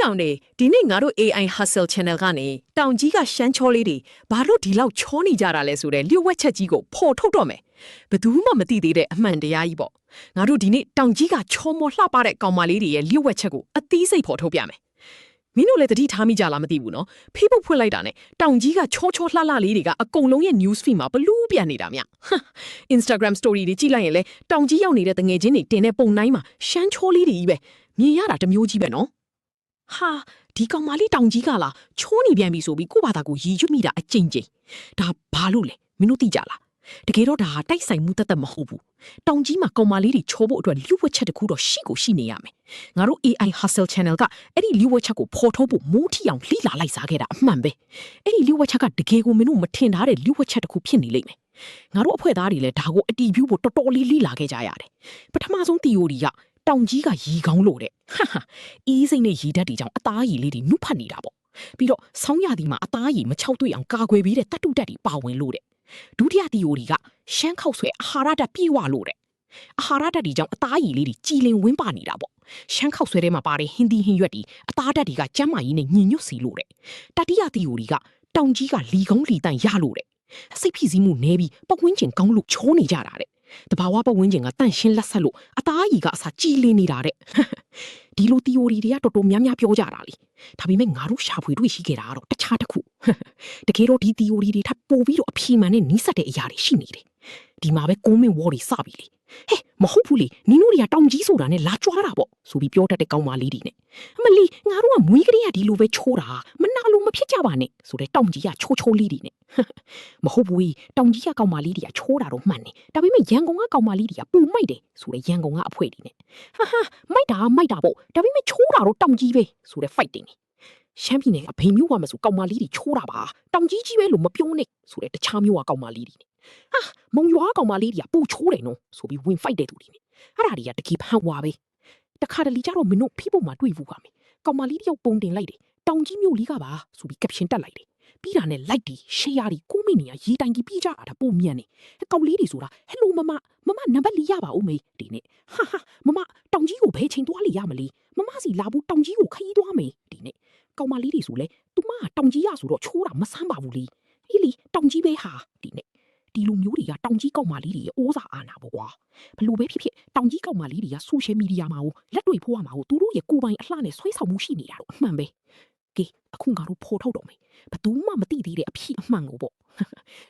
ကောင်နေဒီနေ့ငါတို့ AI Hustle Channel ကနေတောင်ကြီးကရှမ်းချောလေးတွေဘာလို့ဒီလောက်ချောနေကြတာလဲဆိုတဲ့လျှို့ဝှက်ချက်ကြီးကိုဖော်ထုတ်တော့မယ်ဘယ်သူမှမသိသေးတဲ့အမှန်တရားကြီးပေါ့ငါတို့ဒီနေ့တောင်ကြီးကချောမောလှပတဲ့ကောင်မလေးတွေရဲ့လျှို့ဝှက်ချက်ကိုအသီးစိတ်ဖော်ထုတ်ပြမယ်မင်းတို့လည်းတတိထားမိကြလားမသိဘူးနော် Facebook ဖွင့်လိုက်တာနဲ့တောင်ကြီးကချောချောလှလှလေးတွေကအကုန်လုံးရဲ့ news feed မှာဘလူးပြန်နေတာမြ Instagram story တွေကြည့်လိုက်ရင်လေတောင်ကြီးရောက်နေတဲ့တငယ်ချင်းတွေတင်တဲ့ပုံတိုင်းမှာရှမ်းချောလေးတွေကြီးပဲမြင်ရတာတစ်မျိုးကြီးပဲနော်ဟာဒီကောင်မလေးတောင်ကြီးကလားချိုးနေပြန်ပြီဆိုပြီးကို့ဘာသာကိုရည်ရွတ်မိတာအကျဉ်းချင်းဒါဘာလို့လဲမင်းတို့သိကြလားတကယ်တော့ဒါဟာတိုက်ဆိုင်မှုတသက်မဟုတ်ဘူးတောင်ကြီးမှာကောင်မလေးတွေချိုးဖို့အတွက်လူ့ဝက်ချက်တစ်ခုတော့ရှိနေရမယ်ငါတို့ AI Hustle Channel ကအဲ့ဒီလူ့ဝက်ချက်ကိုဖော်ထုတ်ဖို့မိုးထီအောင်လှိလာလိုက်စားခဲ့တာအမှန်ပဲအဲ့ဒီလူ့ဝက်ချက်ကတကယ်ကိုမင်းတို့မထင်ထားတဲ့လူ့ဝက်ချက်တစ်ခုဖြစ်နေလိမ့်မယ်ငါတို့အဖွဲ့သားတွေလည်းဒါကိုအတီးပြူဖို့တော်တော်လေးလှိလာခဲ့ကြရတယ်ပထမဆုံး theory ကတောင်ကြီးကရီကောင်းလို့တဲ့ဟာအီးစိမ့်နဲ့ရီဓာတ်တွေကြောင့်အသားရည်လေးတွေနုဖတ်နေတာပေါ့ပြီးတော့ဆောင်းရသည်မှာအသားရည်မချောက်တွေ့အောင်ကာကွယ်ပေးတဲ့တတ်တုတက်တွေပါဝင်လို့တဲ့ဒုတိယ theory ကရှမ်းခောက်ဆွဲအာဟာရဓာတ်ပြည့်ဝလို့တဲ့အာဟာရဓာတ်တွေကြောင့်အသားရည်လေးတွေကြည်လင်ဝင်းပါနေတာပေါ့ရှမ်းခောက်ဆွဲထဲမှာပါတဲ့ဟင်းသီးဟင်းရွက်တွေအသားဓာတ်တွေကကျန်းမာရေးနဲ့ညင်ညွတ်စီလို့တဲ့တတိယ theory ကတောင်ကြီးကလီကောင်းလီတန်ရလို့တဲ့စိတ်ဖိစီးမှုနည်းပြီးပတ်ဝန်းကျင်ကောင်းလို့ချိုးနေကြတာတဲ့တဘာဝပတ်ဝန်းကျင်ကတန့်ရှင်းလက်ဆက်လို့အသားအီကအစာကြည်လင်နေတာတဲ့ဒီလို theory တွေကတော်တော်များများပြောကြတာလေဒါပေမဲ့ငါတို့ရှာဖွေတွေ့ရှိခဲ့တာကတော့တခြားတစ်ခုတကယ်တော့ဒီ theory တွေထပ်ပို့ပြီးတော့အဖြေမှန်နဲ့နီးစပ်တဲ့အရာတွေရှိနေတယ်ဒီမှာပဲ comment war တွေစပြီလေဟဲ့မဟုတ်ဘူးလေနင်တို့တွေကတောင်ကြီးဆိုတာနဲ့လာကြွားတာပေါ့ဆိုပြီးပြောတတ်တဲ့ကောင်းမလေးတွေနဲ့အမလီငါတို့ကမွေးကလေးကဒီလိုပဲချိုးတာမနာလို့မဖြစ်ကြပါနဲ့ဆိုတဲ့တောင်ကြီးကချိုးလေးတွေနဲ့မဟုတ်ဘူးတောင်ကြီးကကောင်းမလေးတွေကချိုးတာတော့မှန်တယ်ဒါပေမဲ့ရန်ကုန်ကကောင်းမလေးတွေကပူမိုက်တယ်ဆိုတဲ့ရန်ကုန်ကအဖွဲတွေနဲ့ဟာမိုက်တာပေါ့ဒါပေမဲ့ချိုးတာတော့တောင်ကြီးပဲဆိုတဲ့ fight တင်နေရှမ်းပြည်နယ်ကဘိန်မျိုးကမဆိုကောင်းမလေးတွေချိုးတာပါတောင်ကြီးကြီးပဲလို့မပြောနဲ့ဆိုတဲ့တခြားမျိုးကကောင်းမလေးတွေနဲ့ဟာမုံရွာကောင်မလေးတွေကပူချိုးတယ်နော်ဆိုပြီးဝင် fight တဲ့သူတွေနဲ့အဲ့ဒါတွေကတကယ်ဖန်ဝါပဲတခါတလေကြတော့မင်းတို့ဖိဖို့မှာတွေ့ဘူးပါမယ်ကောင်မလေးတယောက်ပုံတင်လိုက်တယ်တောင်ကြီးမျိုးလေးကပါဆိုပြီး caption တက်လိုက်တယ်ပြီးတာနဲ့ like တွေ share တွေကိုမိနေရရေးတိုင်ကြီးပြကြတာပုံမြန်နေကောင်လေးတွေဆိုတာ hello မမနံပါတ်လေးရပါဦးမေဒီနဲ့ဟာမမတောင်ကြီးကိုဘယ်ချိန်သွားလေရမလဲမမစီလာဘူးတောင်ကြီးကိုခရီးသွားမေဒီနဲ့ကောင်မလေးတွေဆိုလဲသူမတောင်ကြီးရဆိုတော့ချိုးတာမဆန်းပါဘူးလေအေးလီတောင်ကြီးပဲဟာဒီနဲ့ဒီလိုမျိုးတွေကတောင်ကြီးကောက်မလေးတွေရဲ့အိုးစာအာနာပေါ့ကွာဘလို့ပဲဖြစ်တောင်ကြီးကောက်မလေးတွေကဆိုရှယ်မီဒီယာမှာကိုလက်တွေ့ဖိုးရမှာကိုသူတို့ရဲ့ကိုယ်ပိုင်အလှနဲ့ဆွဲဆောင်မှုရှိနေတာတော့အမှန်ပဲကဲအခုငါတို့ဖော်ထုတ်တော့မယ်ဘသူမှမသိသေးတဲ့အဖြစ်အမှန်ကိုပေါ့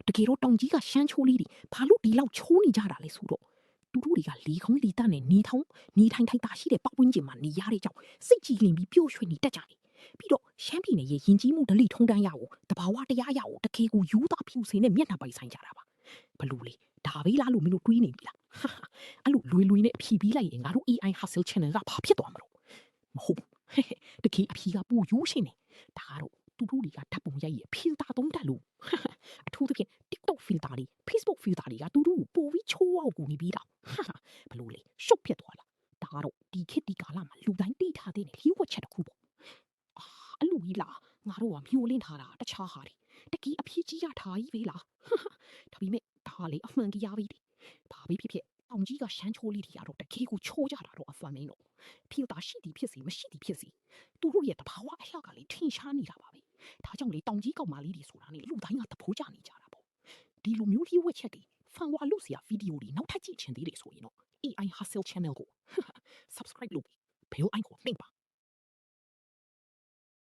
တကယ်တော့တောင်ကြီးကရှမ်းချိုးလေးတွေဘာလို့ဒီလောက်ချိုးနေကြတာလဲဆိုတော့သူတို့တွေကလီခေါင်းလီတတ်နဲ့နေထိုင်တာရှိတဲ့ပတ်ဝန်းကျင်မှာနေရတဲ့ကြောင့်စိတ်ကြည်လင်ပြီးပျော်ရွှင်နေတတ်ကြတယ်ပြီးတော့ရှမ်းပြည်နယ်ရဲ့ယဉ်ကျေးမှုဓလိထုံးတန်းရကိုတဘာဝတရားရကိုတကယ်ကိုယူသားဖြူစင်နဲ့မျက်နှာပိုင်ဆိုင်ကြတာပါဘလို့လေဒါပဲလားလို့မင်းတို့တွေးနေပြီလားအဲ့လိုလွယ်နဲ့အဖြီးပြီးလိုက်ရင်ငါတို့ AI Hustle Channel ကဘာဖြစ်သွားမှာလို့မဟုတ်ဘူးတကယ်အဖြီးကပိုယူရှင်းနေဒါကတော့သူတို့တွေကဓာတ်ပုံရိုက်ရ filter သုံးတတ်လို့အထူးသဖြင့် TikTok filter တွေ Facebook filter တွေကသူတို့ပိုပြီးချိုးအောင်ကူနေပြီးတာဘလို့လေရှုပ်ပြတ်သွားလားဒါကတော့ဒီခေတ်ဒီကာလမှာလူတိုင်းတိထားတဲ့လျှို့ဝှက်ချက်တစ်ခုပေါ့အဲ့လိုကြီးလားငါတို့ကမျိုးလင့်ထားတာတခြားဟာတွေတကယ်အဖြစ်ကြီးရထားကြီးပဲလားဒါပေမဲ့ဒါလေအမှန်ကြီးရပြီဘာပဲဖြစ်တောင်ကြီးကရှမ်းချိုးလေးတွေကတော့တကယ်ကိုချိုးကြတာတော့အဖန်မင်းတော့ဖြစ်တာရှိသည်ဖြစ်စီမရှိသည်ဖြစ်စီသူတို့ရဲ့တဘာဝအလှကလေးထင်ရှားနေတာပါပဲဒါကြောင့်လေတောင်ကြီးကောင်မလေးတွေဆိုတာနေလူတိုင်းကသဘောကျနေကြတာပေါ့ဒီလိုမျိုးလျှို့ဝှက်ချက်တွေဖန်ဝါလို့စရာဗီဒီယိုတွေနောက်ထပ်ကြည့်ချင်သေးတယ်ဆိုရင်တော့ AI Hustle Channel ကို subscribe လုပ်ပြီး bell icon နှိပ်ပါ